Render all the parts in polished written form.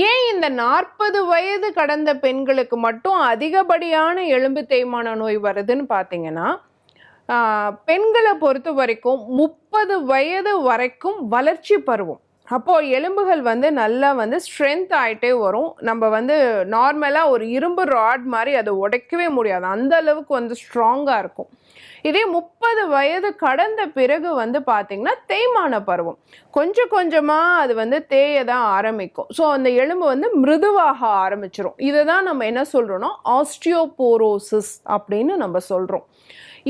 ஏன் இந்த 40 வயது கடந்த பெண்களுக்கு மட்டும் அதிகப்படியான எலும்பு தேய்மான நோய் வருதுன்னு பார்த்தீங்கன்னா, பெண்களை பொறுத்த வரைக்கும் 30 வயது வரைக்கும் வளர்ச்சி பருவம். அப்போ எலும்புகள் நல்லா ஸ்ட்ரென்த் ஆயிட்டே வரும். நம்ம நார்மலா ஒரு இரும்பு ராட் மாதிரி அதை உடைக்கவே முடியாது. அந்த அளவுக்கு ஸ்ட்ராங்கா இருக்கும். இதே 30 வயது கடந்த பிறகு பார்த்தீங்கன்னா தேய்மான பருவம். கொஞ்சம் கொஞ்சமாக அது தேய தான் ஆரம்பிக்கும். ஸோ அந்த எலும்பு மிருதுவாக ஆரம்பிச்சிடும். இதை தான் நம்ம என்ன சொல்கிறோன்னா ஆஸ்டியோபோரோசிஸ் அப்படின்னு நம்ம சொல்கிறோம்.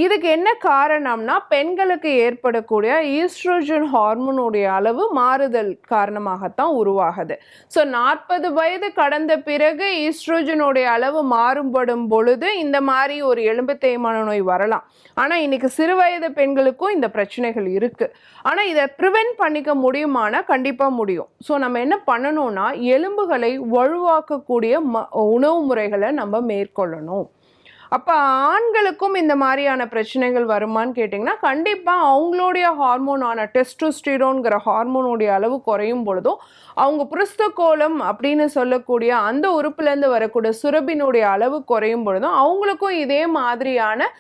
இதுக்கு என்ன காரணம்னா பெண்களுக்கு ஏற்படக்கூடிய ஈஸ்ட்ரோஜன் ஹார்மோனுடைய அளவு மாறுதல் காரணமாகத்தான் உருவாகுது. ஸோ 40 வயது கடந்த பிறகு ஈஸ்ட்ரோஜனுடைய அளவு மாறுபடும் பொழுது இந்த மாதிரி ஒரு எலும்பு தேய்மான நோய் வரலாம். ஆனால் இன்னைக்கு சிறு வயது பெண்களுக்கும் இந்த பிரச்சனைகள் இருக்கு. ஆனால் இதை ப்ரிவென்ட் பண்ணிக்க முடியுமானா கண்டிப்பாக முடியும். ஸோ நம்ம என்ன பண்ணணும்னா எலும்புகளை வலுவாக்கக்கூடிய உணவு முறைகளை நம்ம மேற்கொள்ளணும். அப்போ ஆண்களுக்கும் இந்த மாதிரியான பிரச்சனைகள் வருமானு கேட்டிங்கன்னா கண்டிப்பாக அவங்களுடைய ஹார்மோனான டெஸ்டோஸ்டிரோன்கிற ஹார்மோனுடைய அளவு குறையும் பொழுதும் அவங்க புருஸ்தகோலம் அப்படின்னு சொல்லக்கூடிய அந்த உறுப்புலேருந்து வரக்கூடிய சுரபினுடைய அளவு குறையும் பொழுதும் அவங்களுக்கும் இதே மாதிரியான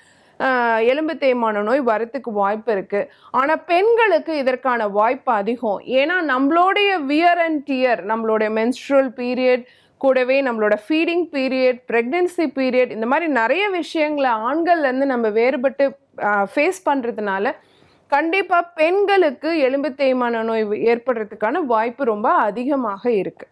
எலும்பு தேய்மான நோய் வரத்துக்கு வாய்ப்பு இருக்குது. ஆனால் பெண்களுக்கு இதற்கான வாய்ப்பு அதிகம். ஏன்னா நம்மளுடைய வியர் அண்ட் டியர், நம்மளுடைய மென்ஸ்ட்ரல் பீரியட் கூடவே நம்மளோட ஃபீடிங் பீரியட், ப்ரெக்னென்சி பீரியட், இந்த மாதிரி நிறைய விஷயங்களை ஆண்கள்லேருந்து நம்ம வேறுபட்டு ஃபேஸ் பண்ணுறதுனால கண்டிப்பாக பெண்களுக்கு எலும்பு தேய்மான நோய் ஏற்படுறதுக்கான வாய்ப்பு ரொம்ப அதிகமாக இருக்குது.